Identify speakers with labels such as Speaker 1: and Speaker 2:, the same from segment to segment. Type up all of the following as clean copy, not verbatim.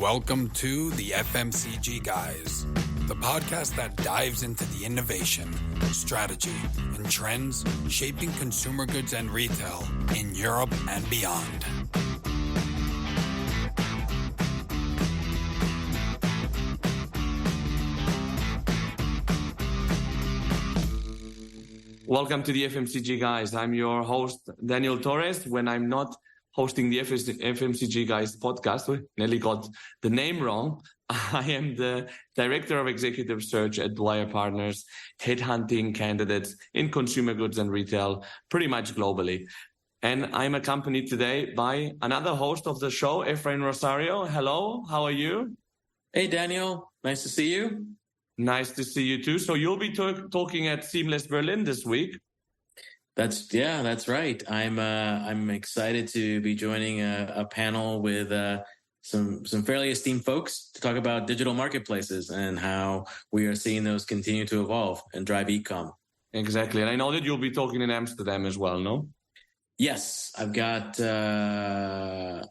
Speaker 1: Welcome to the FMCG Guys, the podcast that dives into the innovation, strategy, and trends shaping consumer goods and retail in Europe and beyond.
Speaker 2: Welcome to the FMCG Guys. I'm your host, Daniel Torres. When I'm not hosting the FMCG Guys podcast, we nearly got the name wrong. I am the Director of Executive Search at Dwyer Partners, headhunting candidates in consumer goods and retail, pretty much globally. And I'm accompanied today by another host of the show, Efrain Rosario. Hello, how are you?
Speaker 3: Hey, Daniel. Nice to see you.
Speaker 2: Nice to see you too. So you'll be talking at Seamless Berlin this week.
Speaker 3: That's right. I'm excited to be joining a panel with some fairly esteemed folks to talk about digital marketplaces and how we are seeing those continue to evolve and drive e-com.
Speaker 2: Exactly. And I know that you'll be talking in Amsterdam as well, no?
Speaker 3: Yes, I've got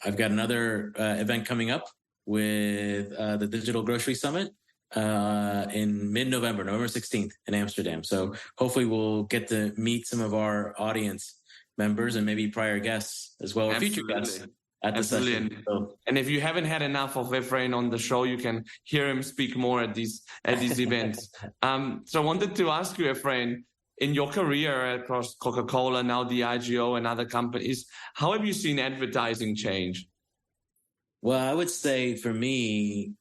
Speaker 3: another event coming up with the Digital Grocery Summit in mid-November, November 16th in Amsterdam. So hopefully we'll get to meet some of our audience members and maybe prior guests as well, or future guests at the session.
Speaker 2: And if you haven't had enough of Efrain on the show, you can hear him speak more at these events. So I wanted to ask you, Efrain, in your career across Coca-Cola, now Diageo and other companies, how have you seen advertising change?
Speaker 3: Well, I would say for me,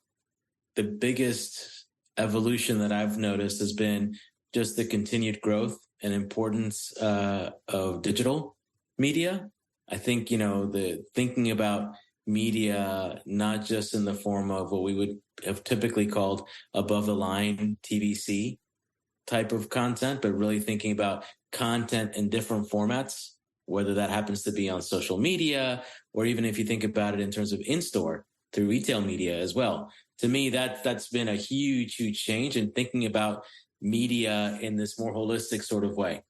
Speaker 3: the biggest evolution that I've noticed has been just the continued growth and importance of digital media. I think, the thinking about media, not just in the form of what we would have typically called above the line TVC type of content, but really thinking about content in different formats, whether that happens to be on social media, or even if you think about it in terms of in-store through retail media as well. To me, that's been a huge, huge change in thinking about media in this more holistic sort of way.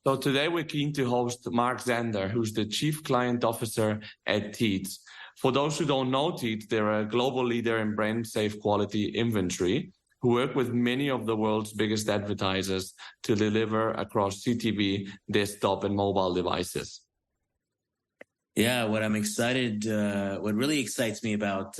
Speaker 2: So today we're keen to host Marc Zander, who's the Chief Client Officer at Teads. For those who don't know Teads, they're a global leader in brand safe quality inventory who work with many of the world's biggest advertisers to deliver across CTV, desktop, and mobile devices.
Speaker 3: Yeah, what really excites me about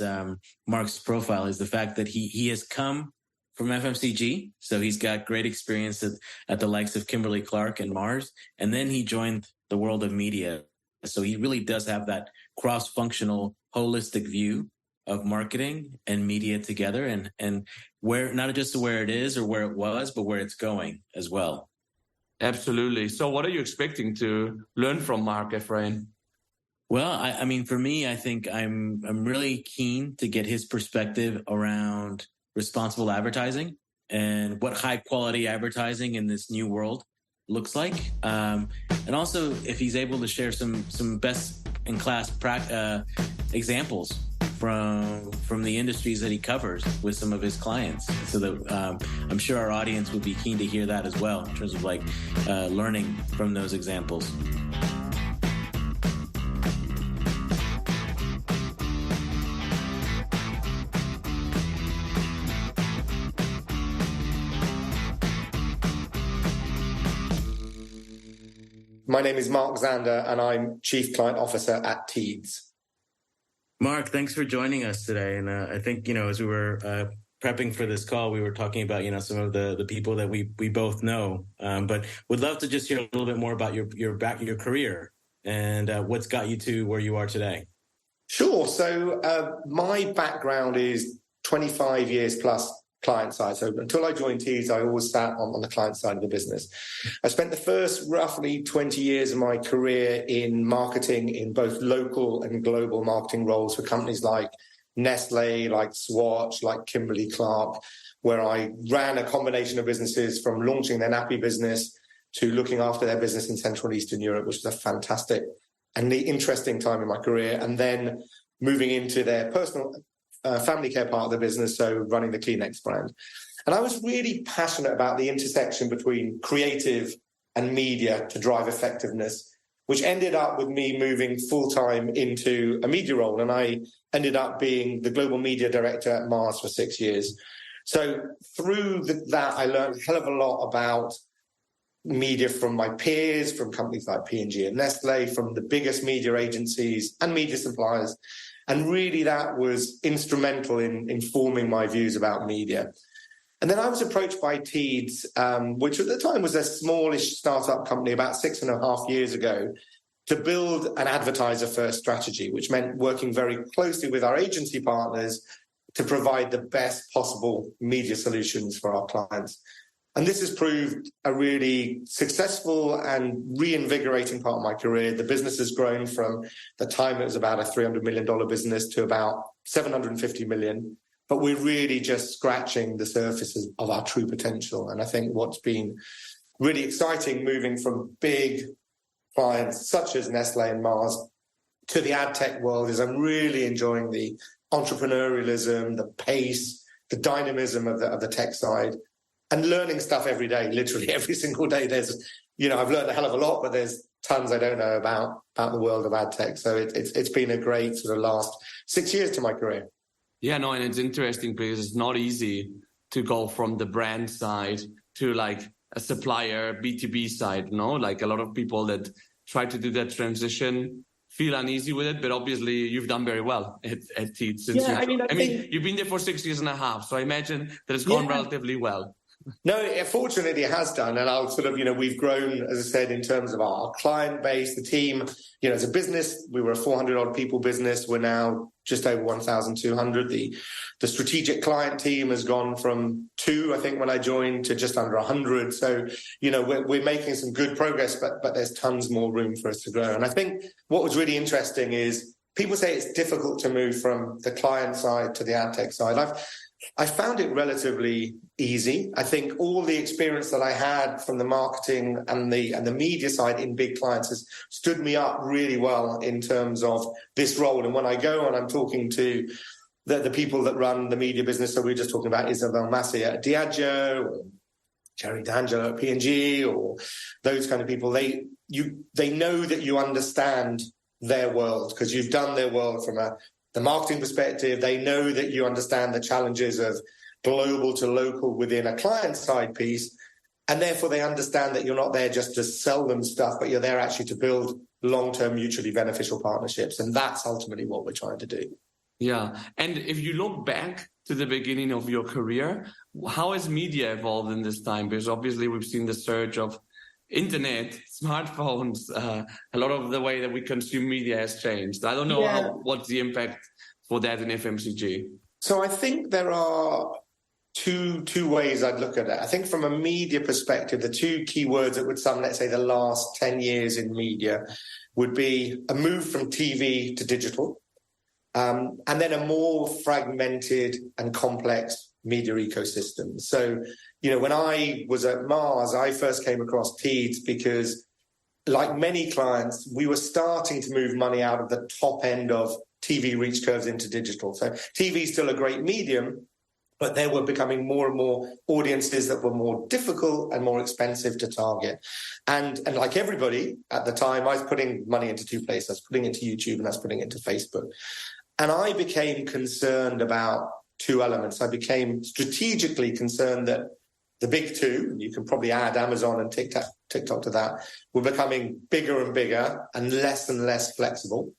Speaker 3: Marc's profile is the fact that he has come from FMCG. So he's got great experience at the likes of Kimberly-Clark and Mars. And then he joined the world of media. So he really does have that cross-functional, holistic view of marketing and media together and where, not just where it is or where it was, but where it's going as well.
Speaker 2: Absolutely. So what are you expecting to learn from Marc, Efrain?
Speaker 3: Well, I mean, for me, I think I'm really keen to get his perspective around responsible advertising and what high quality advertising in this new world looks like. And also if he's able to share some best in class examples from the industries that he covers with some of his clients. So that I'm sure our audience would be keen to hear that as well in terms of learning from those examples.
Speaker 4: My name is Marc Zander, and I'm Chief Client Officer at Teads.
Speaker 3: Marc, thanks for joining us today. And I think, as we were prepping for this call, we were talking about, some of the people that we both know. But would love to just hear a little bit more about your career and what's got you to where you are today.
Speaker 4: Sure. So my background is 25 years plus client side. So until I joined Teads, I always sat on the client side of the business. I spent the first roughly 20 years of my career in marketing in both local and global marketing roles for companies like Nestle, like Swatch, like Kimberly-Clark, where I ran a combination of businesses from launching their nappy business to looking after their business in Central and Eastern Europe, which was a fantastic and interesting time in my career. And then moving into their personal family care part of the business, so running the Kleenex brand. And I was really passionate about the intersection between creative and media to drive effectiveness which ended up with me moving full-time into a media role. And I ended up being the global media director at Mars for 6 years. So through that, I learned a hell of a lot about media from my peers, from companies like P&G and Nestle, from the biggest media agencies and media suppliers. And really that was instrumental in informing my views about media. And then I was approached by Teads, which at the time was a smallish startup company about 6.5 years ago, to build an advertiser-first strategy, which meant working very closely with our agency partners to provide the best possible media solutions for our clients. And this has proved a really successful and reinvigorating part of my career. The business has grown from the time it was about a $300 million business to about $750 million. But we're really just scratching the surface of our true potential. And I think what's been really exciting moving from big clients such as Nestle and Mars to the ad tech world is I'm really enjoying the entrepreneurialism, the pace, the dynamism of the tech side, and learning stuff every day, literally every single day. I've learned a hell of a lot, but there's tons I don't know about the world of ad tech. So it's been a great sort of last 6 years to my career.
Speaker 2: Yeah, no, and it's interesting because it's not easy to go from the brand side to like a supplier B2B side, no? Like a lot of people that try to do that transition feel uneasy with it, but obviously you've done very well at Teads. You've been there for 6.5 years, so I imagine that it's gone relatively well.
Speaker 4: No, fortunately it has done. And I'll we've grown, as I said, in terms of our client base, the team, as a business, we were a 400 odd people business. We're now just over 1,200. The strategic client team has gone from 2, I think, when I joined, to just under 100. So, we're making some good progress, but there's tons more room for us to grow. And I think what was really interesting is people say it's difficult to move from the client side to the ad tech side. I found it relatively easy. I think all the experience that I had from the marketing and the media side in big clients has stood me up really well in terms of this role. And when I go and I'm talking to the people that run the media business, so we're just talking about Isabel Massey at Diageo, or Jerry D'Angelo at P&G, or those kind of people, they know that you understand their world because you've done their world from the marketing perspective. They know that you understand the challenges of global to local within a client side piece. And therefore they understand that you're not there just to sell them stuff, but you're there actually to build long-term mutually beneficial partnerships. And that's ultimately what we're trying to do.
Speaker 2: Yeah. And if you look back to the beginning of your career, how has media evolved in this time? Because obviously we've seen the surge of internet, smartphones, a lot of the way that we consume media has changed. I don't know what's the impact for that in FMCG.
Speaker 4: So I think there are two ways I'd look at it. I think from a media perspective, the two key words that would sum, let's say, the last 10 years in media would be a move from TV to digital, and then a more fragmented and complex media ecosystem. So, when I was at Mars, I first came across Teads because, like many clients, we were starting to move money out of the top end of TV reach curves into digital. So TV is still a great medium, but there were becoming more and more audiences that were more difficult and more expensive to target. And like everybody at the time, I was putting money into two places. I was putting into YouTube and I was putting it into Facebook. And I became concerned about two elements. I became strategically concerned that the big two, you can probably add Amazon and TikTok to that, were becoming bigger and bigger and less flexible.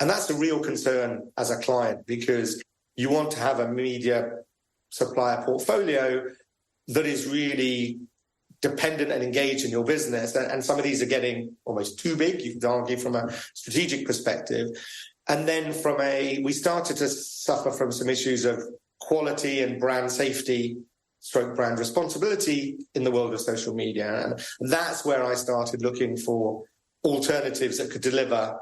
Speaker 4: And that's a real concern as a client, because you want to have a media supplier portfolio that is really dependent and engaged in your business. And some of these are getting almost too big, you could argue, from a strategic perspective. And then we started to suffer from some issues of quality and brand safety / brand responsibility in the world of social media. And that's where I started looking for alternatives that could deliver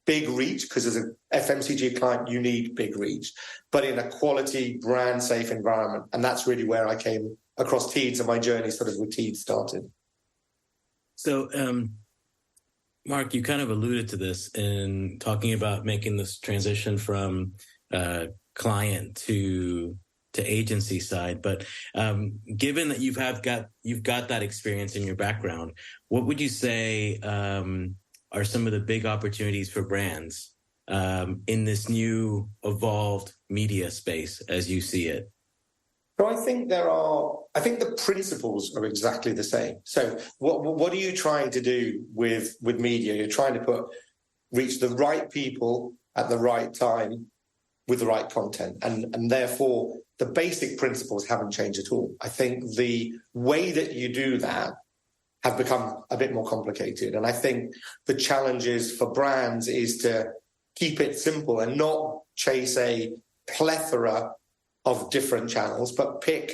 Speaker 4: big reach, because as an FMCG client, you need big reach, but in a quality, brand safe environment. And that's really where I came across Teads, and my journey sort of with Teads started.
Speaker 3: So, Marc, you kind of alluded to this in talking about making this transition from client to agency side. But given that you've got that experience in your background, what would you say are some of the big opportunities for brands in this new evolved media space as you see it?
Speaker 4: So I think the principles are exactly the same. So what are you trying to do with media? You're trying to reach the right people at the right time with the right content. And therefore, the basic principles haven't changed at all. I think the way that you do that have become a bit more complicated. And I think the challenges for brands is to keep it simple and not chase a plethora of different channels, but pick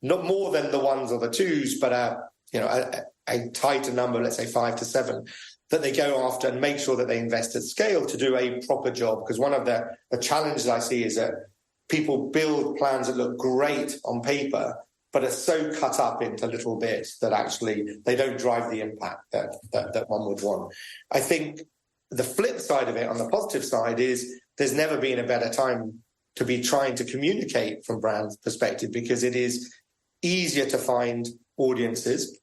Speaker 4: not more than the ones or the twos, but a tighter number, let's say 5 to 7, that they go after and make sure that they invest at scale to do a proper job. Because one of the challenges I see is that people build plans that look great on paper, but are so cut up into little bits that actually they don't drive the impact that one would want. I think the flip side of it, on the positive side, is there's never been a better time to be trying to communicate from brands' perspective, because it is easier to find audiences.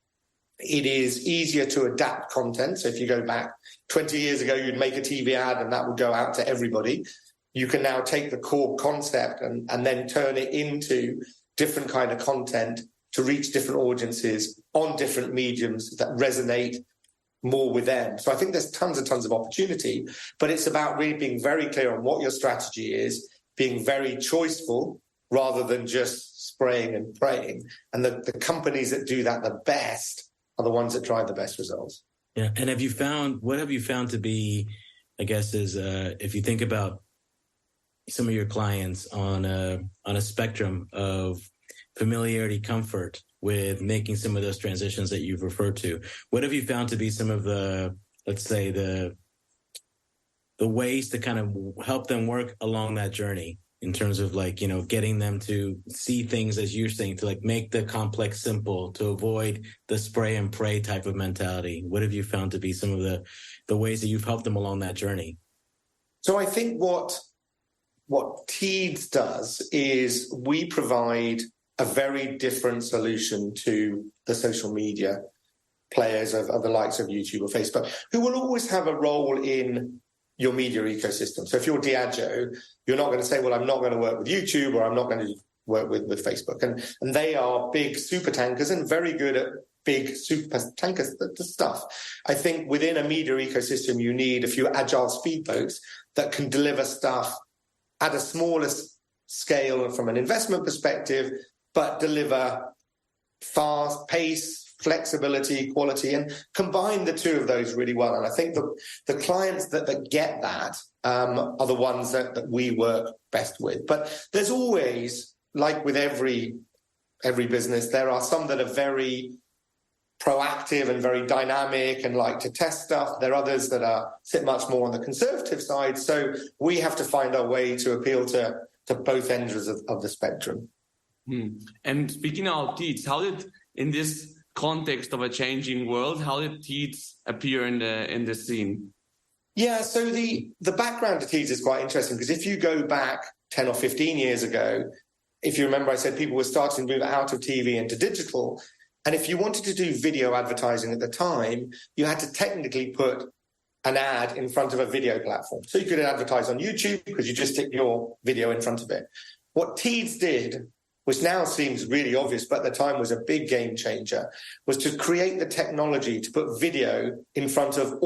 Speaker 4: It is easier to adapt content. So if you go back 20 years ago, you'd make a TV ad and that would go out to everybody. You can now take the core concept and then turn it into different kind of content to reach different audiences on different mediums that resonate more with them. So I think there's tons and tons of opportunity, but it's about really being very clear on what your strategy is, being very choiceful rather than just spraying and praying. And the companies that do that the best are the ones that drive the best results.
Speaker 3: Yeah. And what have you found to be, I guess, is if you think about some of your clients on a spectrum of familiarity, comfort with making some of those transitions that you've referred to, what have you found to be some of the, let's say, the ways to kind of help them work along that journey in terms of getting them to see things, as you're saying, to make the complex simple, to avoid the spray and pray type of mentality? What have you found to be some of the ways that you've helped them along that journey?
Speaker 4: So I think what Teads does is we provide a very different solution to the social media players of the likes of YouTube or Facebook, who will always have a role in your media ecosystem. So if you're Diageo, you're not going to say, well, I'm not going to work with YouTube or I'm not going to work with Facebook. And they are big super tankers and very good at big super tankers stuff. I think within a media ecosystem, you need a few agile speedboats that can deliver stuff at a smaller scale from an investment perspective, but deliver fast pace, flexibility, quality, and combine the two of those really well. And I think the clients that get that are the ones that we work best with. But there's always, like with every business, there are some that are very proactive and very dynamic and like to test stuff. There are others that sit much more on the conservative side. So we have to find our way to appeal to both ends of the spectrum.
Speaker 2: And speaking of Teads, how did, in this context of a changing world, how did Teads appear in the scene?
Speaker 4: Yeah, so the background to Teads is quite interesting, because if you go back 10 or 15 years ago, if you remember, I said people were starting to move out of TV into digital. And if you wanted to do video advertising at the time, you had to technically put an ad in front of a video platform. So you could advertise on YouTube because you just stick your video in front of it. What Teads did, which now seems really obvious, but at the time was a big game changer, was to create the technology to put video in front of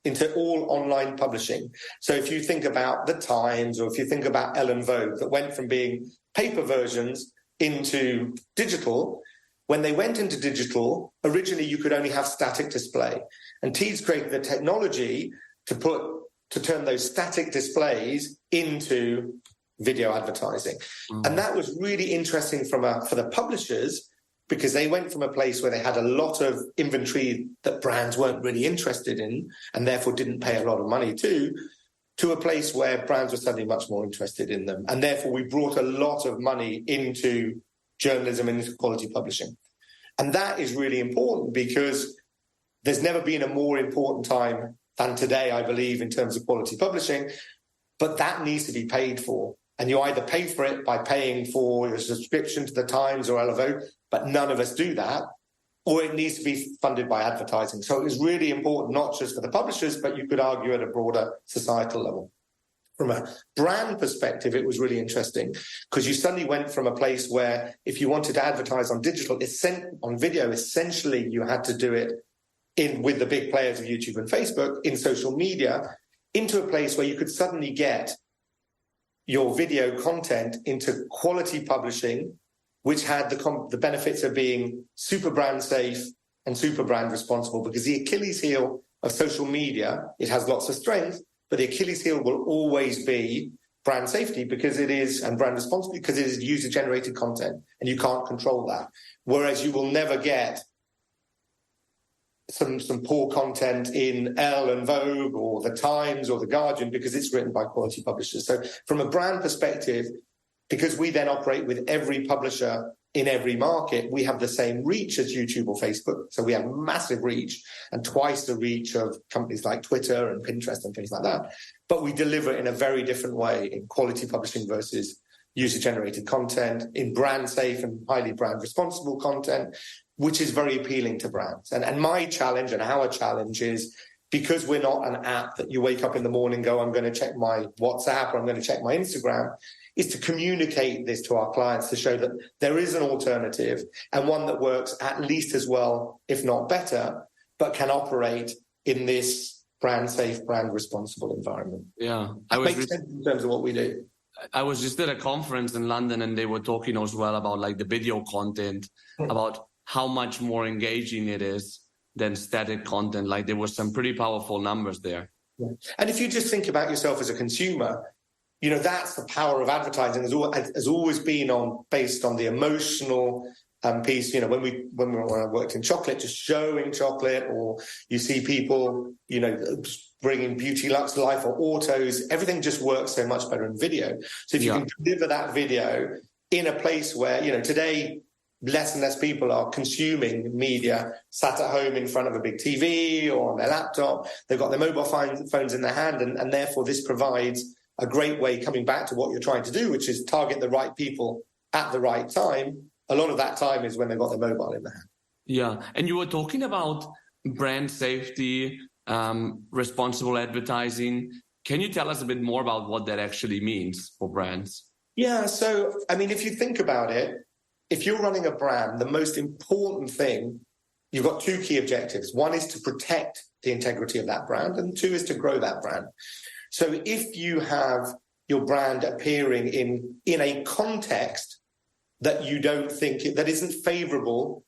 Speaker 4: into all online publishing. So if you think about The Times, or if you think about Elle Vogue, that went from being paper versions into digital. When they went into digital, originally you could only have static display. And Teads created the technology to turn those static displays into video advertising. And that was really interesting for the publishers, because they went from a place where they had a lot of inventory that brands weren't really interested in and therefore didn't pay a lot of money to a place where brands were suddenly much more interested in them. And therefore we brought a lot of money into journalism and into quality publishing. And that is really important, because there's never been a more important time than today, I believe, in terms of quality publishing, but that needs to be paid for. And you either pay for it by paying for your subscription to The Times or Elle Vogue, but none of us do that, or it needs to be funded by advertising. So it was really important, not just for the publishers, but you could argue at a broader societal level. From a brand perspective, it was really interesting because you suddenly went from a place where if you wanted to advertise on digital, on video, essentially you had to do it with the big players of YouTube and Facebook in social media, into a place where you could suddenly get your video content into quality publishing, which had the benefits of being super brand safe and super brand responsible, because the Achilles heel of social media, it has lots of strengths, but the Achilles heel will always be brand safety and brand responsibility because it is user-generated content and you can't control that. Whereas you will never get some poor content in Elle and Vogue or The Times or The Guardian because it's written by quality publishers. So from a brand perspective, because we then operate with every publisher in every market, we have the same reach as YouTube or Facebook. So we have massive reach and twice the reach of companies like Twitter and Pinterest and things like that. But we deliver it in a very different way in quality publishing versus user-generated content, in brand safe and highly brand responsible content, which is very appealing to brands. And my challenge and our challenge is, because we're not an app that you wake up in the morning and go, I'm going to check my WhatsApp or I'm going to check my Instagram, is to communicate this to our clients to show that there is an alternative and one that works at least as well, if not better, but can operate in this brand safe, brand responsible environment.
Speaker 2: Yeah.
Speaker 4: Makes sense in terms of what we do.
Speaker 2: I was just at a conference in London and they were talking as well about like the video content, about how much more engaging it is than static content. Like there were some pretty powerful numbers there.
Speaker 4: Yeah. And if you just think about yourself as a consumer, you know, that's the power of advertising, has always been based on the emotional piece. You know, when I worked in chocolate, just showing chocolate, or you see people, you know, bringing beauty lux to life, or autos, everything just works so much better in video. So if you can deliver that video in a place where, you know, today less and less people are consuming media sat at home in front of a big TV or on their laptop, they've got their mobile phones in their hand, and therefore this provides a great way, coming back to what you're trying to do, which is target the right people at the right time. A lot of that time is when they've got their mobile in their hand.
Speaker 2: Yeah. And you were talking about brand safety, responsible advertising. Can you tell us a bit more about what that actually means for brands?
Speaker 4: Yeah. So, I mean, if you think about it, if you're running a brand, the most important thing, you've got two key objectives. One is to protect the integrity of that brand, and two is to grow that brand. So if you have your brand appearing in a context that you don't think, that isn't favorable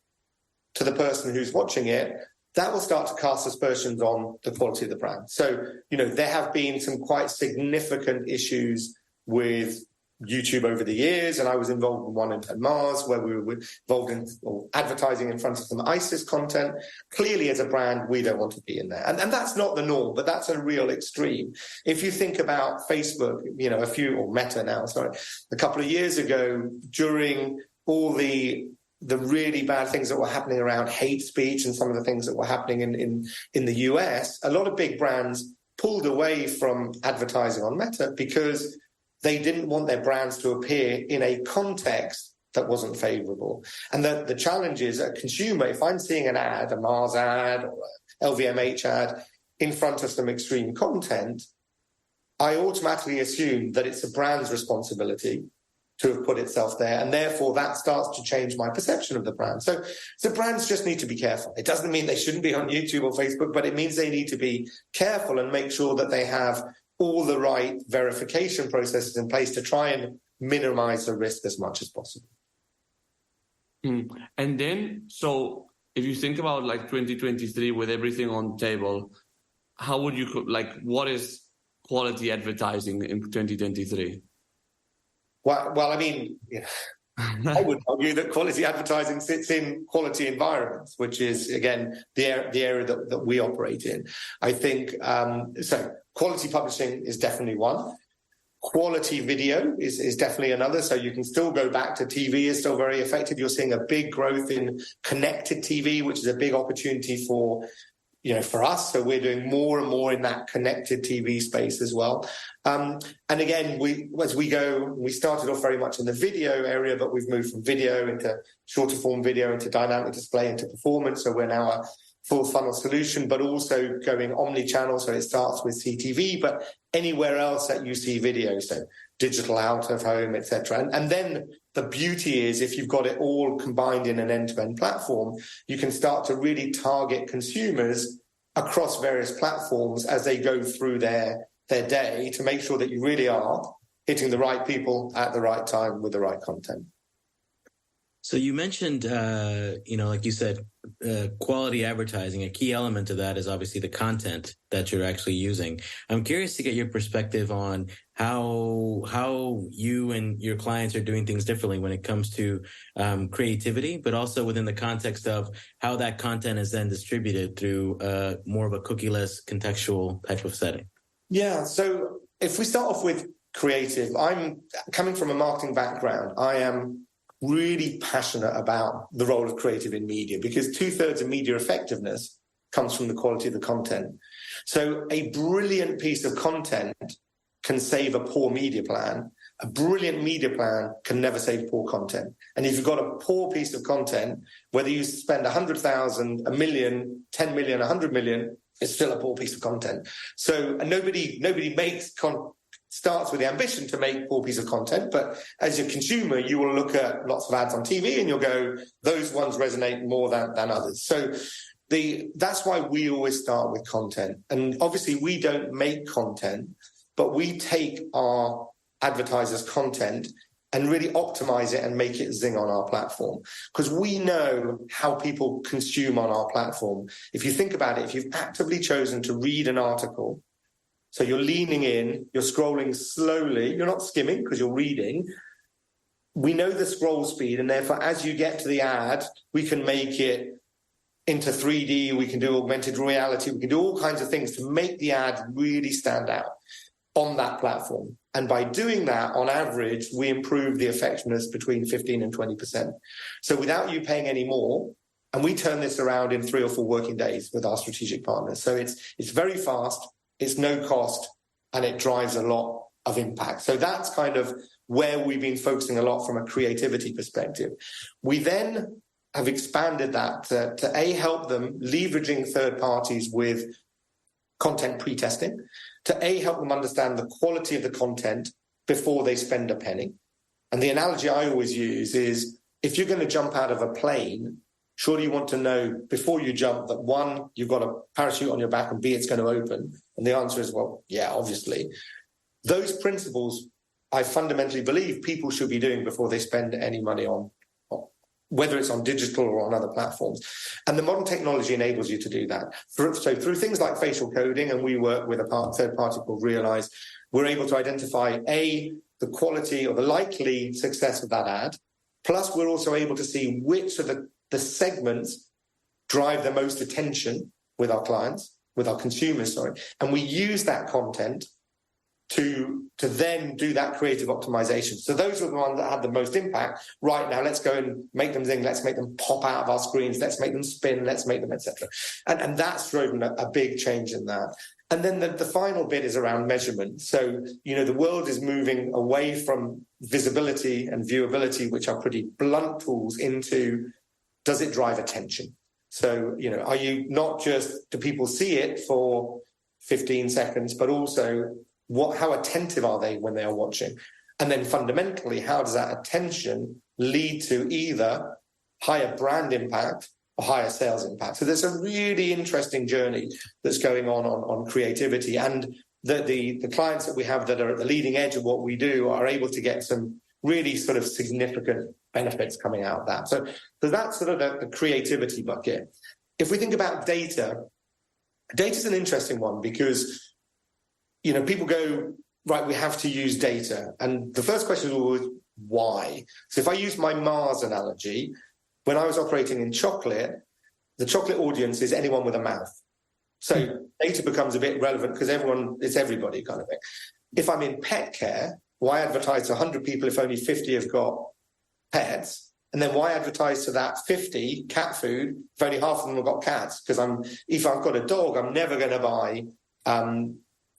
Speaker 4: to the person who's watching it, that will start to cast aspersions on the quality of the brand. So, you know, there have been some quite significant issues with YouTube over the years, and I was involved in one at Mars where we were involved in advertising in front of some ISIS content. Clearly, as a brand, we don't want to be in there. And that's not the norm, but that's a real extreme. If you think about Facebook, you know, or Meta now, a couple of years ago, during all the really bad things that were happening around hate speech and some of the things that were happening in the US, a lot of big brands pulled away from advertising on Meta because they didn't want their brands to appear in a context that wasn't favorable. And the challenge is, a consumer, if I'm seeing an ad, a Mars ad or a LVMH ad in front of some extreme content, I automatically assume that it's a brand's responsibility to have put itself there. And therefore that starts to change my perception of the brand. So brands just need to be careful. It doesn't mean they shouldn't be on YouTube or Facebook, but it means they need to be careful and make sure that they have all the right verification processes in place to try and minimize the risk as much as possible.
Speaker 2: And then, so if you think about like 2023 with everything on the table, how would you, what is quality advertising in 2023?
Speaker 4: Well, I mean, I would argue that quality advertising sits in quality environments, which is, again, the area that we operate in. I think, so quality publishing is definitely one. Quality video is definitely another. So you can still go back to TV is still very effective. You're seeing a big growth in connected TV, which is a big opportunity for for us. So we're doing more and more in that connected TV space as well. And again, we started off very much in the video area, but we've moved from video into shorter form video, into dynamic display, into performance. So we're now a full funnel solution, but also going omni-channel. So it starts with CTV, but anywhere else that you see video, so digital, out of home, etc. And then the beauty is, if you've got it all combined in an end-to-end platform, you can start to really target consumers across various platforms as they go through their day, to make sure that you really are hitting the right people at the right time with the right content.
Speaker 3: So you mentioned, like you said, quality advertising. A key element of that is obviously the content that you're actually using. I'm curious to get your perspective on how you and your clients are doing things differently when it comes to creativity, but also within the context of how that content is then distributed through more of a cookieless contextual type of setting.
Speaker 4: Yeah. So if we start off with creative, I'm coming from a marketing background. I am really passionate about the role of creative in media, because 2/3 of media effectiveness comes from the quality of the content. So a brilliant piece of content can save a poor media plan. A brilliant media plan can never save poor content. And if you've got a poor piece of content, whether you spend 100,000, 1 million, 10 million, 100 million, it's still a poor piece of content. So nobody starts with the ambition to make a poor piece of content, but as a consumer, you will look at lots of ads on TV and you'll go, those ones resonate more than others. So that's why we always start with content. And obviously we don't make content, but we take our advertisers' content and really optimize it and make it zing on our platform, because we know how people consume on our platform. If you think about it, if you've actively chosen to read an article, so you're leaning in, you're scrolling slowly, you're not skimming because you're reading. We know the scroll speed, and therefore as you get to the ad, we can make it into 3D, we can do augmented reality, we can do all kinds of things to make the ad really stand out on that platform. And by doing that, on average, we improve the effectiveness between 15 and 20%. So without you paying any more, and we turn this around in 3 or 4 working days with our strategic partners. So it's very fast, it's no cost, and it drives a lot of impact. So that's kind of where we've been focusing a lot from a creativity perspective. We then have expanded that to help them leveraging third parties with content pre-testing, to help them understand the quality of the content before they spend a penny. And the analogy I always use is, if you're going to jump out of a plane, surely you want to know before you jump that, one, you've got a parachute on your back, and B, it's going to open. And the answer is, well, yeah, obviously. Those principles, I fundamentally believe people should be doing before they spend any money on, whether it's on digital or on other platforms. And the modern technology enables you to do that. So through things like facial coding, and we work with a third party called Realize, we're able to identify, the quality or the likely success of that ad. Plus, we're also able to see which of the segments drive the most attention with our clients, with our consumers, and we use that content to then do that creative optimization. So those are the ones that have the most impact. Right now, let's go and make them zing, let's make them pop out of our screens, let's make them spin, let's make them, etc. And that's driven a big change in that. And then the final bit is around measurement. So, the world is moving away from visibility and viewability, which are pretty blunt tools, into, does it drive attention? So, are you not just, do people see it for 15 seconds, but also how attentive are they when they are watching? And then fundamentally, how does that attention lead to either higher brand impact or higher sales impact? So there's a really interesting journey that's going on creativity. And the clients that we have that are at the leading edge of what we do are able to get some really sort of significant benefits coming out of that. So that's sort of the creativity bucket. If we think about data's an interesting one, because people go, right, we have to use data. And the first question is always, why? So if I use my Mars analogy, when I was operating in chocolate, the chocolate audience is anyone with a mouth. So data becomes a bit relevant because it's everybody kind of thing. If I'm in pet care, why advertise to 100 people if only 50 have got pets? And then why advertise to that 50 cat food if only half of them have got cats? Because if I've got a dog, I'm never going to buy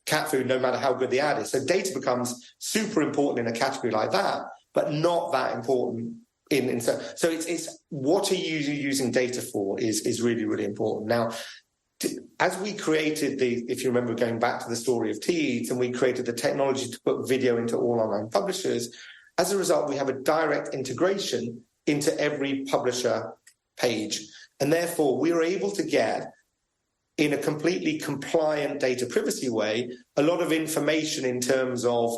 Speaker 4: cat food, no matter how good the ad is. So data becomes super important in a category like that, but not that important so it's what are you using data for is really, really important. Now, as we created if you remember going back to the story of Teads, and we created the technology to put video into all online publishers, as a result, we have a direct integration into every publisher page. And therefore, we are able to get, in a completely compliant data privacy way, a lot of information in terms of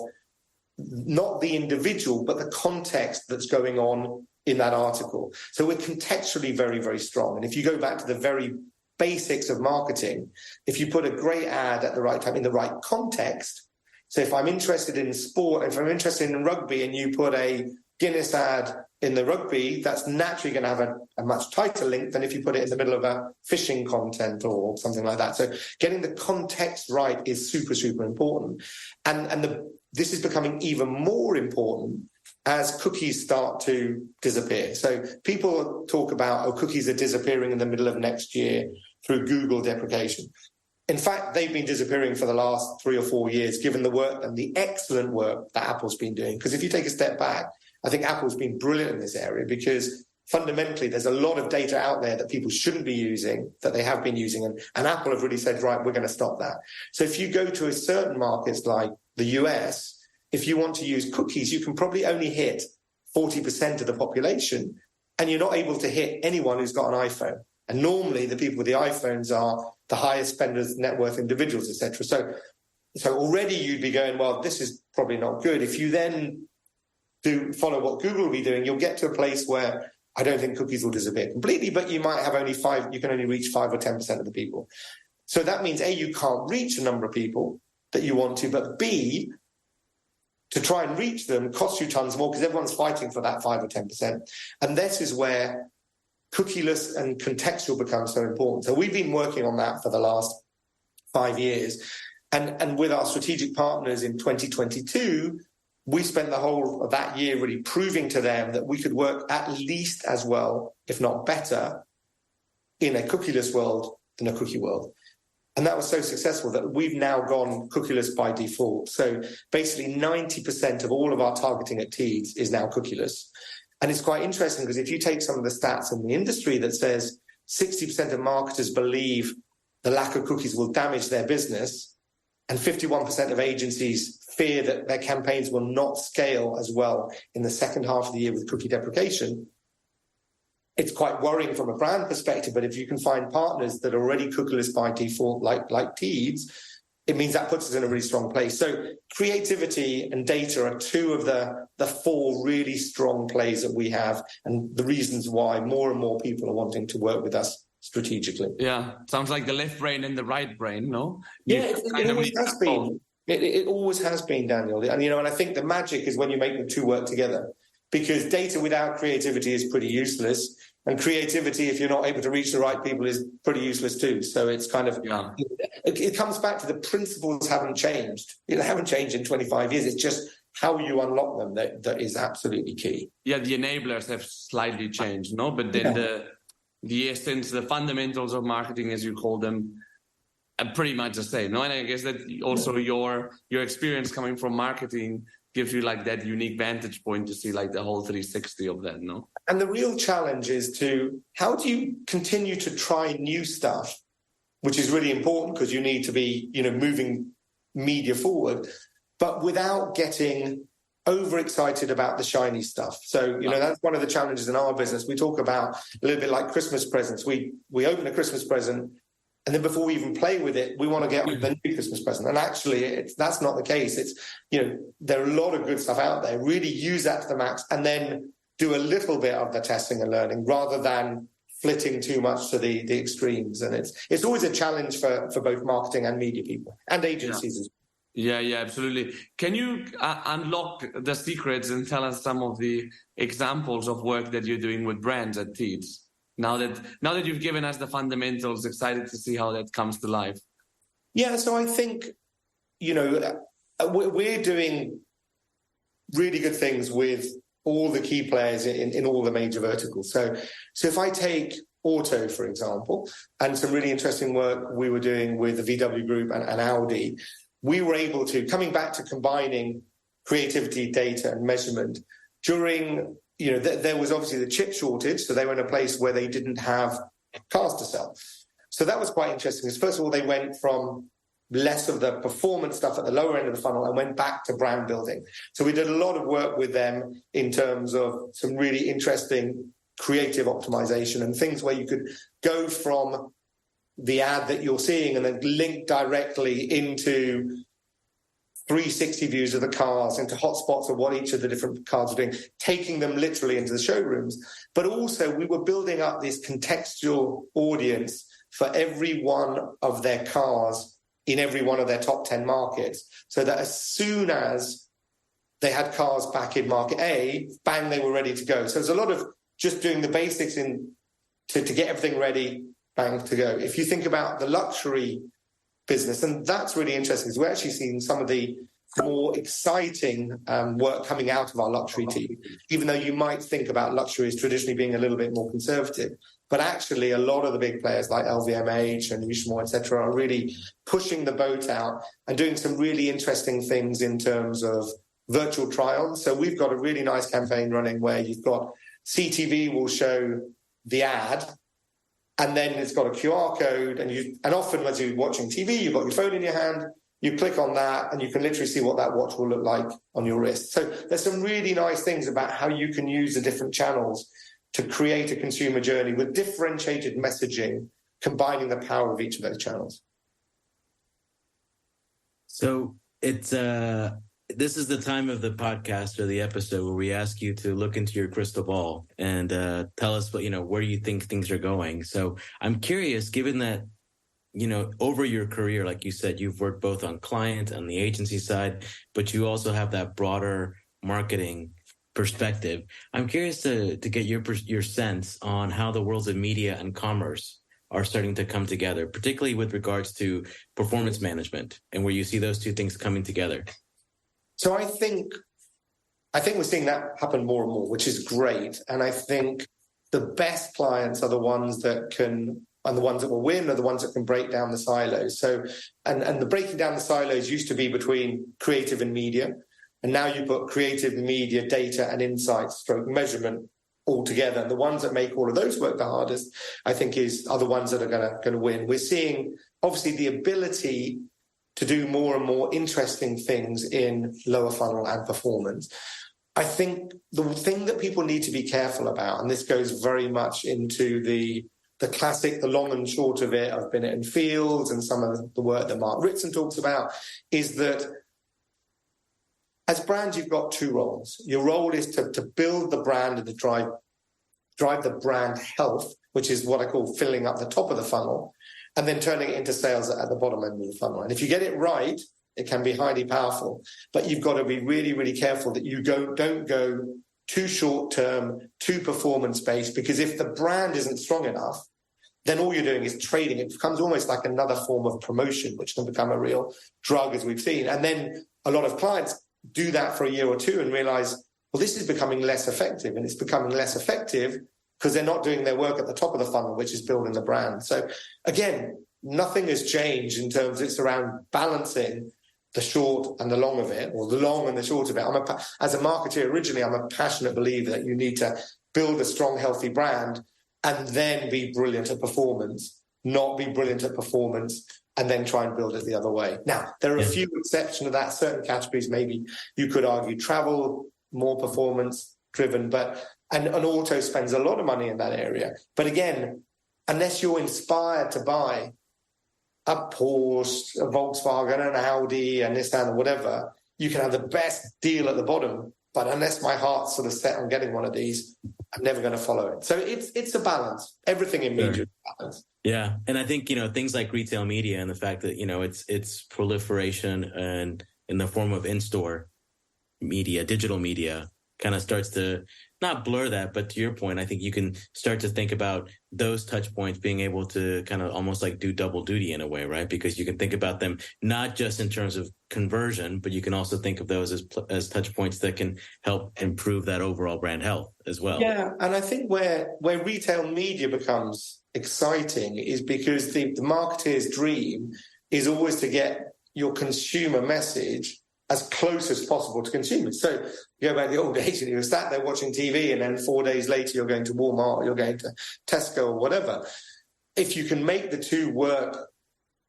Speaker 4: not the individual, but the context that's going on in that article. So we're contextually very, very strong. And if you go back to the very basics of marketing, if you put a great ad at the right time in the right context, so if I'm interested in sport, if I'm interested in rugby, and you put a Guinness ad in the rugby, that's naturally going to have a much tighter link than if you put it in the middle of a fishing content or something like that. So getting the context right is super, super important. And this is becoming even more important as cookies start to disappear. So people talk about, cookies are disappearing in the middle of next year through Google deprecation. In fact, they've been disappearing for the last 3 or 4 years, given the work and the excellent work that Apple's been doing. Because if you take a step back, I think Apple's been brilliant in this area, because fundamentally there's a lot of data out there that people shouldn't be using, that they have been using. And Apple have really said, right, we're going to stop that. So if you go to a certain markets like the US, if you want to use cookies, you can probably only hit 40% of the population, and you're not able to hit anyone who's got an iPhone. And normally the people with the iPhones are the highest spenders, net worth individuals, etc. So already you'd be going, well, this is probably not good. If you then follow what Google will be doing, you'll get to a place where I don't think cookies will disappear completely, but you might have you can only reach 5 or 10% of the people. So that means A, you can't reach a number of people that you want to, but B, to try and reach them costs you tons more, because everyone's fighting for that 5 or 10%. And this is where cookieless and contextual becomes so important. So we've been working on that for the last 5 years. And with our strategic partners in 2022, we spent the whole of that year really proving to them that we could work at least as well, if not better, in a cookieless world than a cookie world. And that was so successful that we've now gone cookieless by default. So basically 90% of all of our targeting at Teads is now cookieless. And it's quite interesting, because if you take some of the stats in the industry that says 60% of marketers believe the lack of cookies will damage their business, and 51% of agencies fear that their campaigns will not scale as well in the second half of the year with cookie deprecation, it's quite worrying from a brand perspective. But if you can find partners that are already cookieless by default, like Teads, it means that puts us in a really strong place. So creativity and data are two of the 4 really strong plays that we have, and the reasons why more and more people are wanting to work with us strategically.
Speaker 2: Yeah, sounds like the left brain and the right brain, no?
Speaker 4: Yeah, it always has been. It always has been, Daniel. And I think the magic is when you make the two work together, because data without creativity is pretty useless, and creativity, if you're not able to reach the right people, is pretty useless too. So it's kind of, it comes back to the principles haven't changed. They haven't changed in 25 years. It's just how you unlock them that is absolutely key.
Speaker 2: Yeah, the enablers have slightly changed, no? But then the essence, the fundamentals of marketing, as you call them, are pretty much the same, no? And I guess that also your experience coming from marketing gives you like that unique vantage point to see like the whole 360 of that, no?
Speaker 4: And the real challenge is how do you continue to try new stuff, which is really important because you need to be, moving media forward, but without getting overexcited about the shiny stuff. So, that's one of the challenges in our business. We talk about a little bit like Christmas presents. We open a Christmas present, and then before we even play with it, we want to get the new Christmas present. And actually, that's not the case. It's, there are a lot of good stuff out there. Really use that to the max, and then do a little bit of the testing and learning rather than flitting too much to the extremes. And it's always a challenge for both marketing and media people and agencies as well.
Speaker 2: Yeah, absolutely. Can you unlock the secrets and tell us some of the examples of work that you're doing with brands at Teads? Now that you've given us the fundamentals, excited to see how that comes to life.
Speaker 4: Yeah, so I think, we're doing really good things with all the key players in all the major verticals. So if I take auto, for example, and some really interesting work we were doing with the VW Group and Audi, we were able to, coming back to combining creativity, data, and measurement during, there was obviously the chip shortage, so they were in a place where they didn't have cars to sell. So that was quite interesting, because first of all, they went from less of the performance stuff at the lower end of the funnel and went back to brand building. So we did a lot of work with them in terms of some really interesting creative optimization and things where you could go from the ad that you're seeing and then link directly into 360 views of the cars, into hotspots of what each of the different cars are doing, taking them literally into the showrooms. But also we were building up this contextual audience for every one of their cars in every one of their top 10 markets, so that as soon as they had cars back in market A, bang, they were ready to go. So there's a lot of just doing the basics to get everything ready, bang, to go. If you think about the luxury business, and that's really interesting, because we're actually seeing some of the more exciting work coming out of our luxury team, even though you might think about luxury as traditionally being a little bit more conservative. But actually, a lot of the big players like LVMH and Richemont, et cetera, are really pushing the boat out and doing some really interesting things in terms of virtual try-on. So we've got a really nice campaign running where you've got CTV will show the ad, and then it's got a QR code, and often when you're watching TV, you've got your phone in your hand, you click on that, and you can literally see what that watch will look like on your wrist. So there's some really nice things about how you can use the different channels to create a consumer journey with differentiated messaging, combining the power of each of those channels.
Speaker 3: So it's this is the time of the podcast or the episode where we ask you to look into your crystal ball and tell us where you think things are going. So I'm curious, given that over your career, like you said, you've worked both on client and the agency side, but you also have that broader marketing perspective. I'm curious to get your sense on how the worlds of media and commerce are starting to come together, particularly with regards to performance management, and where you see those two things coming together.
Speaker 4: So I think we're seeing that happen more and more, which is great. And I think the best clients are the ones that can, and the ones that will win are the ones that can break down the silos. So, and the breaking down the silos used to be between creative and media. And now you put creative, media, data, and insights, stroke measurement all together. And the ones that make all of those work the hardest, I think, are the ones that are going to win. We're seeing, obviously, the ability to do more and more interesting things in lower funnel and performance. I think the thing that people need to be careful about, and this goes very much into the classic, the long and short of it, I've been in Fields and some of the work that Mark Ritson talks about, is that as brands, you've got two roles. Your role is to build the brand and to drive the brand health, which is what I call filling up the top of the funnel, and then turning it into sales at the bottom end of the funnel. And if you get it right, it can be highly powerful. But you've got to be really, really careful that you don't go too short-term, too performance-based, because if the brand isn't strong enough, then all you're doing is trading. It becomes almost like another form of promotion, which can become a real drug, as we've seen. And then a lot of clients do that for a year or two and realize, well, this is becoming less effective. And it's becoming less effective because they're not doing their work at the top of the funnel, which is building the brand. So again, nothing has changed in terms of it's around balancing the short and the long of it, or the long and the short of it. As a marketer originally, I'm a passionate believer that you need to build a strong, healthy brand and then be brilliant at performance, not be brilliant at performance and then try and build it the other way. Now, there are a few exceptions to that. Certain categories, maybe you could argue travel, more performance driven, but and auto spends a lot of money in that area. But again, unless you're inspired to buy a Porsche, a Volkswagen, an Audi, and this, that, and whatever, you can have the best deal at the bottom. But unless my heart's sort of set on getting one of these, I'm never going to follow it. So it's a balance. Everything in media is a balance.
Speaker 3: Yeah. And I think, things like retail media and the fact that, it's proliferation and in the form of in-store media, digital media, kind of starts to not blur that, but to your point, I think you can start to think about those touch points being able to kind of almost like do double duty in a way, right? Because you can think about them not just in terms of conversion, but you can also think of those as touch points that can help improve that overall brand health as well.
Speaker 4: Yeah, and I think where retail media becomes exciting is because the marketeer's dream is always to get your consumer message as close as possible to consumers. So you go back to the old days and you're sat there watching TV and then 4 days later you're going to Walmart, you're going to Tesco or whatever. If you can make the two work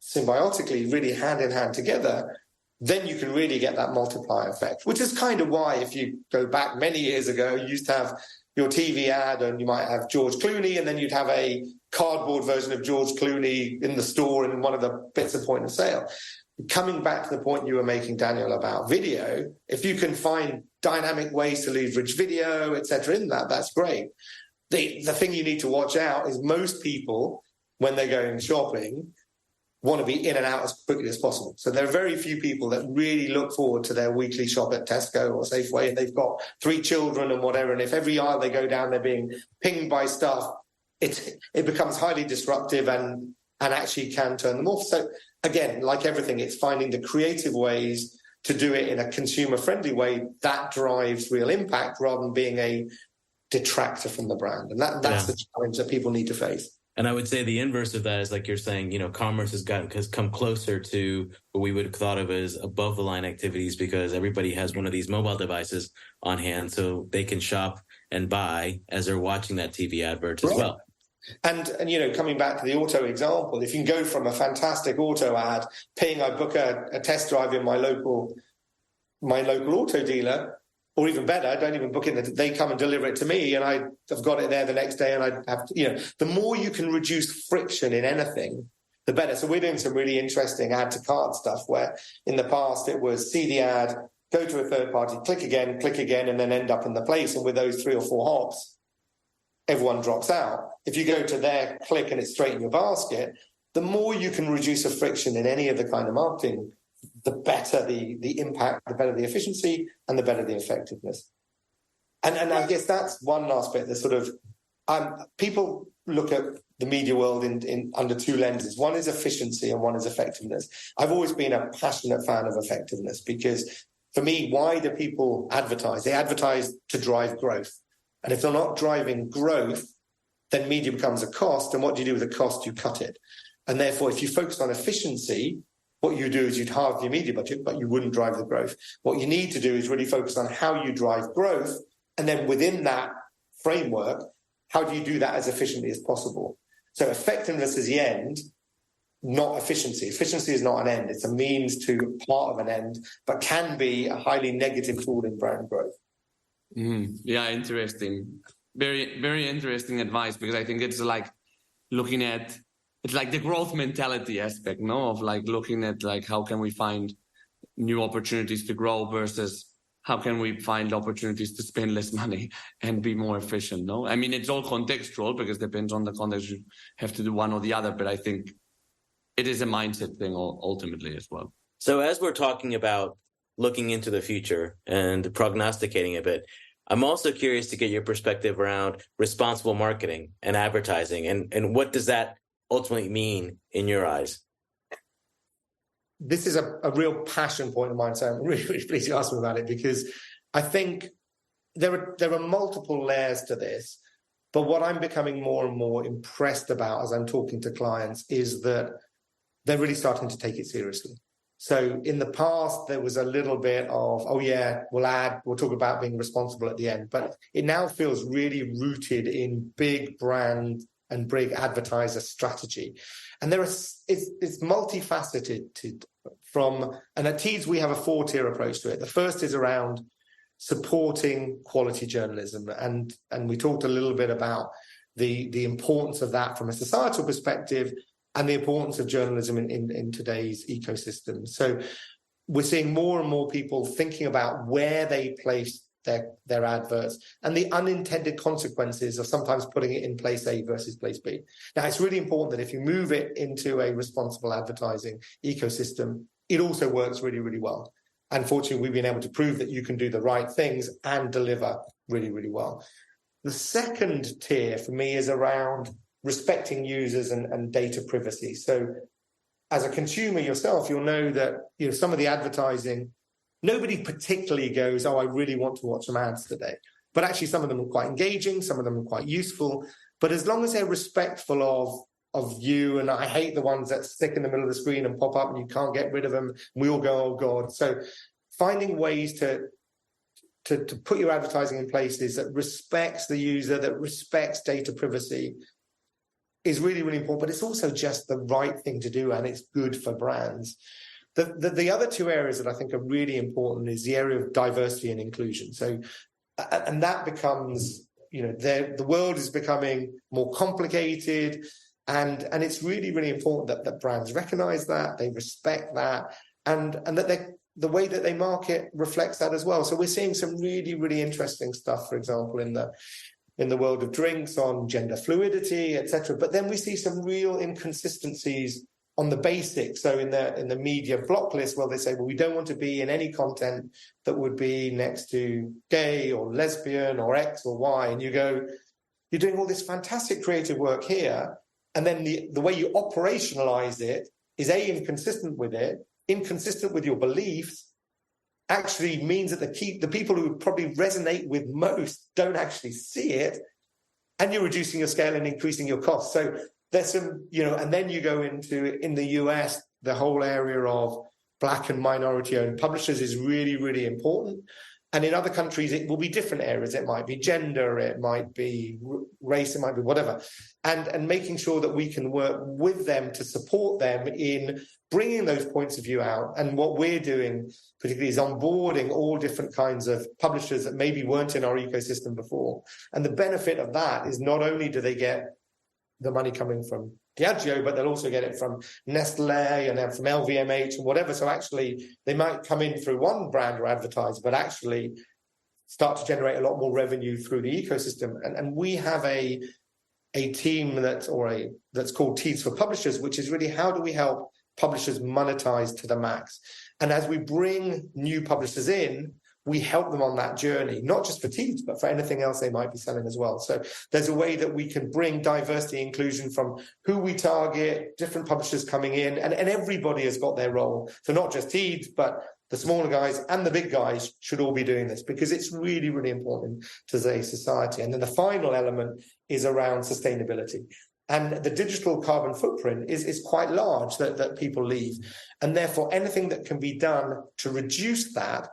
Speaker 4: symbiotically, really hand in hand together, then you can really get that multiplier effect, which is kind of why, if you go back many years ago, you used to have your TV ad and you might have George Clooney and then you'd have a cardboard version of George Clooney in the store in one of the bits of point of sale. Coming back to the point you were making, Daniel, about video, if you can find dynamic ways to leverage video, etc., in that, that's great. The thing you need to watch out is most people, when they're going shopping, want to be in and out as quickly as possible. So there are very few people that really look forward to their weekly shop at Tesco or Safeway, and they've got 3 children and whatever, and if every aisle they go down, they're being pinged by stuff, it becomes highly disruptive and actually can turn them off. So again, like everything, it's finding the creative ways to do it in a consumer-friendly way that drives real impact rather than being a detractor from the brand. And that's the challenge that people need to face.
Speaker 3: And I would say the inverse of that is, like you're saying, commerce has come closer to what we would have thought of as above the line activities, because everybody has one of these mobile devices on hand so they can shop and buy as they're watching that TV advert as well.
Speaker 4: And coming back to the auto example, if you can go from a fantastic auto ad, I book a test drive in my local auto dealer, or even better, I don't even book it, they come and deliver it to me and I've got it there the next day, and I have to, the more you can reduce friction in anything, the better. So we're doing some really interesting add to cart stuff where in the past it was see the ad, go to a third party, click again, and then end up in the place. And with those 3 or 4 hops, everyone drops out. If you go to their click and it's straight in your basket, the more you can reduce the friction in any of the kind of marketing, the better the impact, the better the efficiency, and the better the effectiveness. And I guess that's one last bit. The sort of people look at the media world in under 2 lenses. One is efficiency and one is effectiveness. I've always been a passionate fan of effectiveness because for me, why do people advertise? They advertise to drive growth. And if they're not driving growth, then media becomes a cost. And what do you do with the cost? You cut it. And therefore, if you focus on efficiency, what you do is you'd halve your media budget, but you wouldn't drive the growth. What you need to do is really focus on how you drive growth. And then within that framework, how do you do that as efficiently as possible? So effectiveness is the end, not efficiency. Efficiency is not an end. It's a means to part of an end, but can be a highly negative tool in brand growth.
Speaker 2: Yeah, interesting. Very, very interesting advice, because I think it's like looking at, it's like the growth mentality aspect, no? Of like looking at like how can we find new opportunities to grow versus how can we find opportunities to spend less money and be more efficient, no? I mean, it's all contextual because it depends on the context. You have to do one or the other, but I think it is a mindset thing ultimately as well.
Speaker 3: So as we're talking about looking into the future and prognosticating a bit, I'm also curious to get your perspective around responsible marketing and advertising, and what does that ultimately mean in your eyes?
Speaker 4: This is a real passion point of mine, so I'm really, really pleased you asked me about it, because I think there are multiple layers to this, but what I'm becoming more and more impressed about as I'm talking to clients is that they're really starting to take it seriously. So in the past, there was a little bit of, we'll talk about being responsible at the end, but it now feels really rooted in big brand and big advertiser strategy. And it's multifaceted and at Teads, we have a 4-tier approach to it. The first is around supporting quality journalism. And we talked a little bit about the importance of that from a societal perspective and the importance of journalism in today's ecosystem. So we're seeing more and more people thinking about where they place their adverts and the unintended consequences of sometimes putting it in place A versus place B. Now, it's really important that if you move it into a responsible advertising ecosystem, it also works really, really well. Unfortunately, we've been able to prove that you can do the right things and deliver really, really well. The second tier for me is around respecting users and data privacy. So as a consumer yourself, you'll know that some of the advertising, nobody particularly goes, oh, I really want to watch some ads today. But actually some of them are quite engaging, some of them are quite useful. But as long as they're respectful of you, and I hate the ones that stick in the middle of the screen and pop up and you can't get rid of them, we all go, oh God. So finding ways to put your advertising in places that respects the user, that respects data privacy is really, really important. But it's also just the right thing to do, and it's good for brands. The other two areas that I think are really important is the area of diversity and inclusion. So, and that becomes, the world is becoming more complicated, and it's really, really important that brands recognize that, they respect that, and that the way that they market reflects that as well. So we're seeing some really, really interesting stuff, for example, in the world of drinks on gender fluidity, etc. But then we see some real inconsistencies on the basics. So in the media block list, well, they say, well, we don't want to be in any content that would be next to gay or lesbian or X or Y. And you go, you're doing all this fantastic creative work here, and then the way you operationalize it is inconsistent with it, inconsistent with your beliefs, actually means that the people who probably resonate with most don't actually see it, and you're reducing your scale and increasing your costs. So there's some, and then you go into, in the US, the whole area of Black and minority-owned publishers is really, really important. And in other countries, it will be different areas. It might be gender, it might be race, it might be whatever. And making sure that we can work with them to support them in bringing those points of view out. And what we're doing particularly is onboarding all different kinds of publishers that maybe weren't in our ecosystem before. And the benefit of that is not only do they get the money coming from Diageo, but they'll also get it from Nestle and then from LVMH and whatever. So actually, they might come in through one brand or advertise, but actually start to generate a lot more revenue through the ecosystem. And we have a team that's called Teads for Publishers, which is really how do we help publishers monetize to the max. And as we bring new publishers in, we help them on that journey, not just for Teads, but for anything else they might be selling as well. So there's a way that we can bring diversity and inclusion from who we target, different publishers coming in, and everybody has got their role. So not just Teads, but the smaller guys and the big guys should all be doing this because it's really, really important to today's society. And then the final element is around sustainability. And the digital carbon footprint is quite large that people leave. And therefore, anything that can be done to reduce that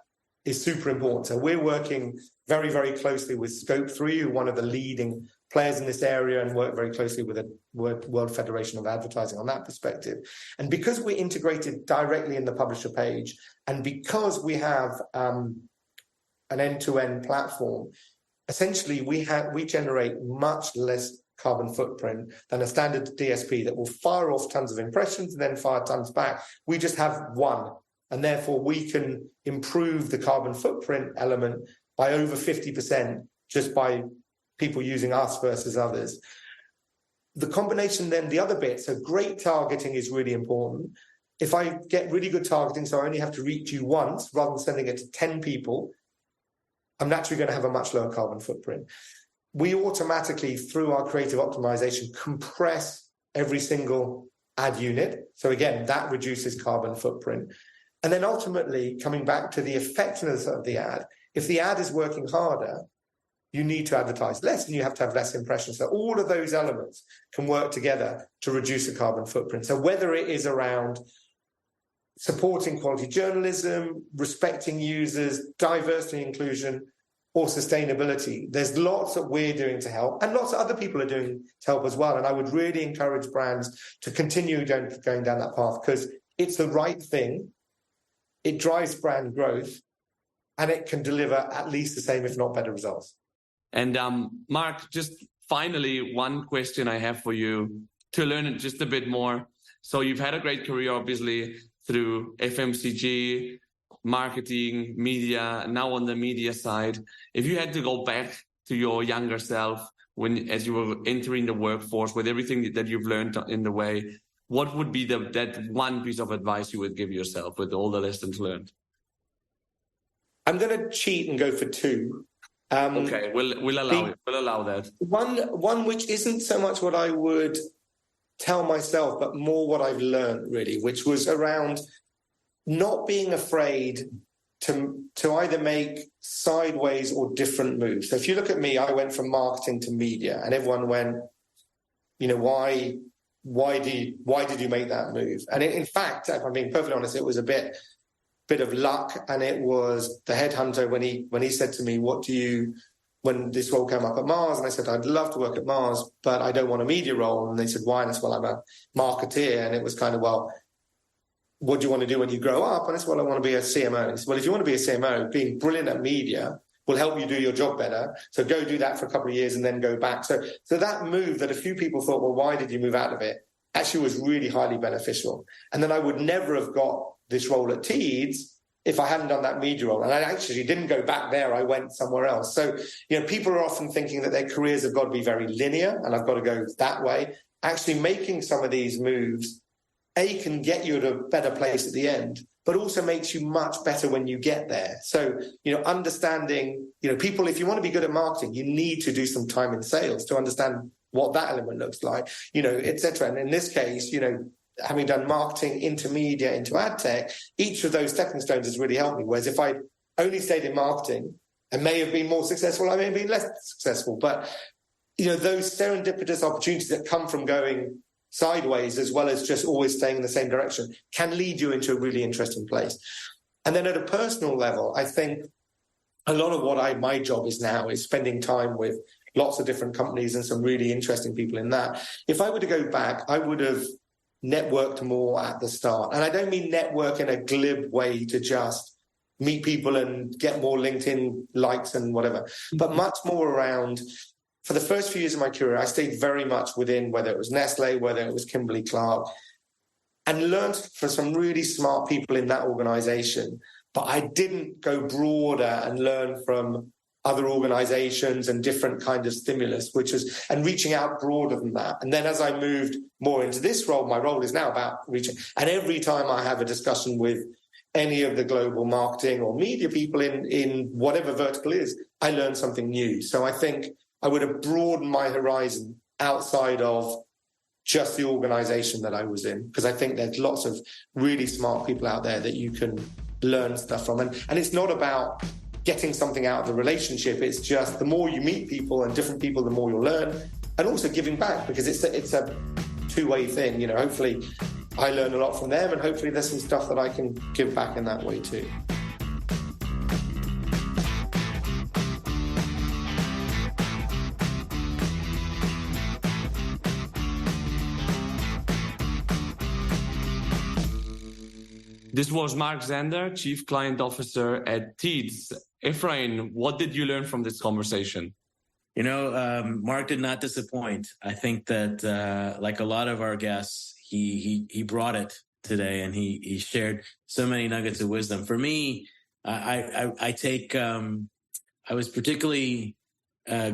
Speaker 4: is super important. So we're working very, very closely with Scope 3, one of the leading players in this area, and work very closely with the World Federation of Advertising on that perspective. And because we're integrated directly in the publisher page, and because we have an end-to-end platform, essentially we generate much less carbon footprint than a standard DSP that will fire off tons of impressions and then fire tons back. We just have one. And therefore, we can improve the carbon footprint element by over 50% just by people using us versus others. The combination then, the other bit, so great targeting is really important. If I get really good targeting, so I only have to reach you once rather than sending it to 10 people, I'm naturally going to have a much lower carbon footprint. We automatically, through our creative optimization, compress every single ad unit. So again, that reduces carbon footprint. And then ultimately, coming back to the effectiveness of the ad, if the ad is working harder, you need to advertise less and you have to have less impressions. So all of those elements can work together to reduce the carbon footprint. So whether it is around supporting quality journalism, respecting users, diversity and inclusion, or sustainability, there's lots that we're doing to help and lots of other people are doing to help as well. And I would really encourage brands to continue going down that path because it's the right thing. It drives brand growth, and it can deliver at least the same, if not better, results.
Speaker 2: And Marc, just finally, one question I have for you to learn just a bit more. So you've had a great career, obviously, through FMCG, marketing, media, now on the media side. If you had to go back to your younger self as you were entering the workforce with everything that you've learned in the way, what would be that one piece of advice you would give yourself with all the lessons learned?
Speaker 4: I'm going to cheat and go for two.
Speaker 2: Okay, we'll allow it. We'll allow that.
Speaker 4: One which isn't so much what I would tell myself, but more what I've learned, really, which was around not being afraid to either make sideways or different moves. So if you look at me, I went from marketing to media, and everyone went, why did you make that move? And in fact, if I'm being perfectly honest, it was a bit of luck, and it was the headhunter when he said to me, when this role came up at Mars, and I said, I'd love to work at Mars, but I don't want a media role. And they said, why? And I said, well, I'm a marketeer. And it was kind of, well, what do you want to do when you grow up? And I said, well, I want to be a CMO. And I said, well, if you want to be a CMO, being brilliant at media will help you do your job better. So go do that for a couple of years and then go back. So that move that a few people thought, well, why did you move out of it? Actually was really highly beneficial. And then I would never have got this role at Teads if I hadn't done that media role. And I actually didn't go back there. I went somewhere else. So, people are often thinking that their careers have got to be very linear and I've got to go that way. Actually making some of these moves, can get you at a better place at the end, but also makes you much better when you get there. So, understanding, people, if you want to be good at marketing, you need to do some time in sales to understand what that element looks like, et cetera. And in this case, having done marketing into media, into ad tech, each of those stepping stones has really helped me. Whereas if I only stayed in marketing, I may have been more successful, I may have been less successful. But, those serendipitous opportunities that come from going sideways, as well as just always staying in the same direction, can lead you into a really interesting place. And then at a personal level, I think a lot of what my job is now is spending time with lots of different companies and some really interesting people in that. If I were to go back, I would have networked more at the start. And I don't mean network in a glib way to just meet people and get more LinkedIn likes and whatever, but much more around, for the first few years of my career, I stayed very much within, whether it was Nestle, whether it was Kimberly-Clark, and learned from some really smart people in that organization. But I didn't go broader and learn from other organizations and different kind of stimulus, and reaching out broader than that. And then as I moved more into this role, my role is now about reaching. And every time I have a discussion with any of the global marketing or media people in whatever vertical is, I learn something new. So I think I would have broadened my horizon outside of just the organization that I was in, because I think there's lots of really smart people out there that you can learn stuff from. And it's not about getting something out of the relationship. It's just the more you meet people and different people, the more you'll learn, and also giving back, because it's a two-way thing. Hopefully I learn a lot from them, and hopefully there's some stuff that I can give back in that way too.
Speaker 2: This was Marc Zander, Chief Client Officer at Teads. Efrain, what did you learn from this conversation?
Speaker 3: Marc did not disappoint. I think that, like a lot of our guests, he brought it today, and he shared so many nuggets of wisdom. For me, I was particularly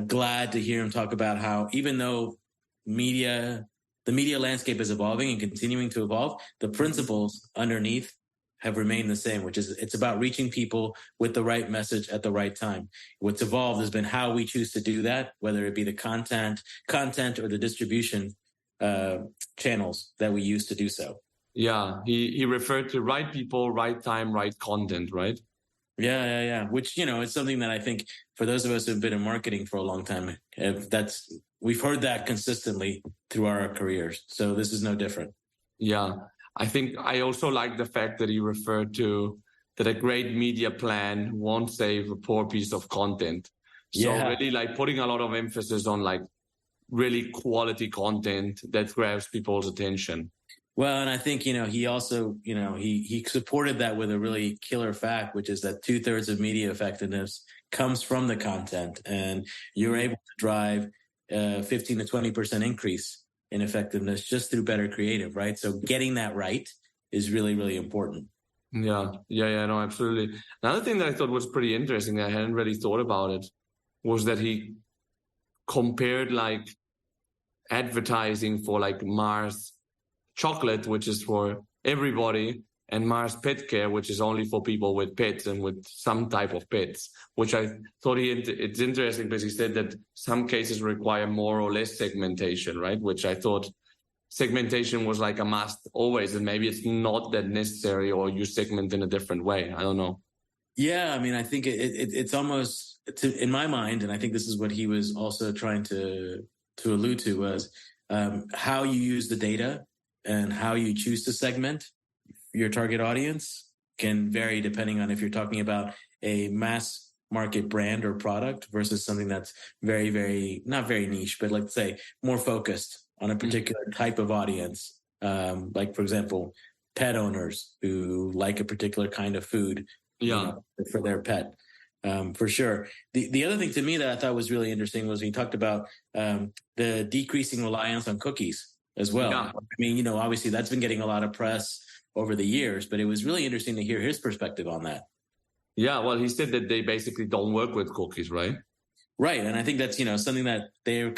Speaker 3: glad to hear him talk about how, even though the media landscape is evolving and continuing to evolve, the principles underneath have remained the same, which is it's about reaching people with the right message at the right time. What's evolved has been how we choose to do that, whether it be the content or the distribution channels that we use to do so.
Speaker 2: Yeah, he referred to right people, right time, right content, right?
Speaker 3: Yeah. Which, it's something that I think for those of us who've been in marketing for a long time, we've heard that consistently through our careers. So this is no different.
Speaker 2: Yeah. I think I also like the fact that he referred to that a great media plan won't save a poor piece of content. So really like putting a lot of emphasis on like really quality content that grabs people's attention.
Speaker 3: Well, and I think, he also, he supported that with a really killer fact, which is that 2/3 of media effectiveness comes from the content, and you're able to drive 15 to 20% increase in effectiveness just through better creative, right? So getting that right is really, really important.
Speaker 2: Yeah, no, absolutely. Another thing that I thought was pretty interesting that I hadn't really thought about it was that he compared like advertising for like Mars chocolate, which is for everybody, and Mars Pet Care, which is only for people with pets and with some type of pets, which I thought it's interesting because he said that some cases require more or less segmentation, right? Which I thought segmentation was like a must always, and maybe it's not that necessary, or you segment in a different way. I don't know.
Speaker 3: Yeah, I mean, I think it's almost, in my mind, and I think this is what he was also trying to allude to, was how you use the data and how you choose to segment your target audience can vary depending on if you're talking about a mass market brand or product versus something that's very, very, not very niche, but let's say more focused on a particular type of audience. Like, for example, pet owners who like a particular kind of food for their pet. For sure. The other thing to me that I thought was really interesting was he talked about the decreasing reliance on cookies as well. Yeah. I mean, obviously that's been getting a lot of press over the years, but it was really interesting to hear his perspective on that.
Speaker 2: Yeah, well, he said that they basically don't work with cookies, right?
Speaker 3: Right, and I think that's something that they've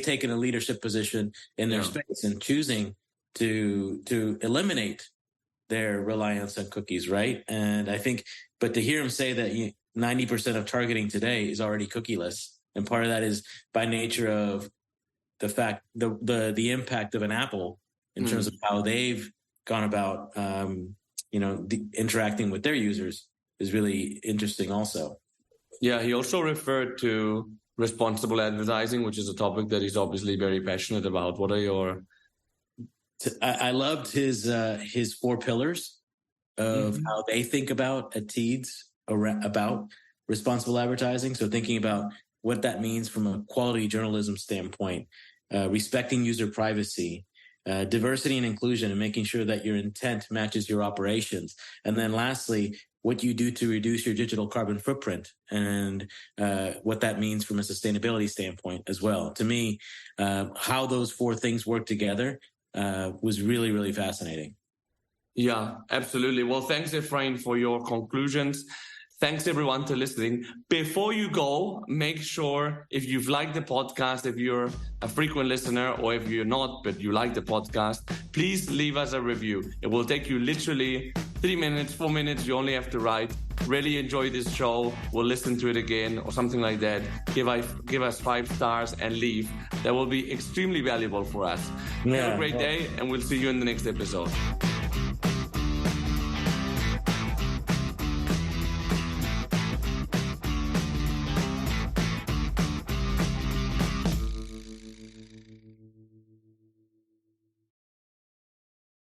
Speaker 3: taken a leadership position in their space and choosing to eliminate their reliance on cookies, right? And I think, but to hear him say that 90% of targeting today is already cookieless, and part of that is by nature of the fact the impact of an Apple in terms of how they've gone about interacting with their users is really interesting also.
Speaker 2: Yeah, he also referred to responsible advertising, which is a topic that he's obviously very passionate about. What are your...
Speaker 3: I loved his 4 pillars of how they think about at Teads about responsible advertising. So thinking about what that means from a quality journalism standpoint, respecting user privacy, diversity and inclusion, and making sure that your intent matches your operations. And then lastly, what you do to reduce your digital carbon footprint and what that means from a sustainability standpoint as well. To me, how those 4 things work together was really, really fascinating.
Speaker 2: Yeah, absolutely. Well, thanks, Efrain, for your conclusions. Thanks, everyone, for listening. Before you go, make sure if you've liked the podcast, if you're a frequent listener, or if you're not, but you like the podcast, please leave us a review. It will take you literally 3 minutes, 4 minutes. You only have to write. Really enjoy this show. We'll listen to it again or something like that. Give us 5 stars and leave. That will be extremely valuable for us. Have a great day, and we'll see you in the next episode.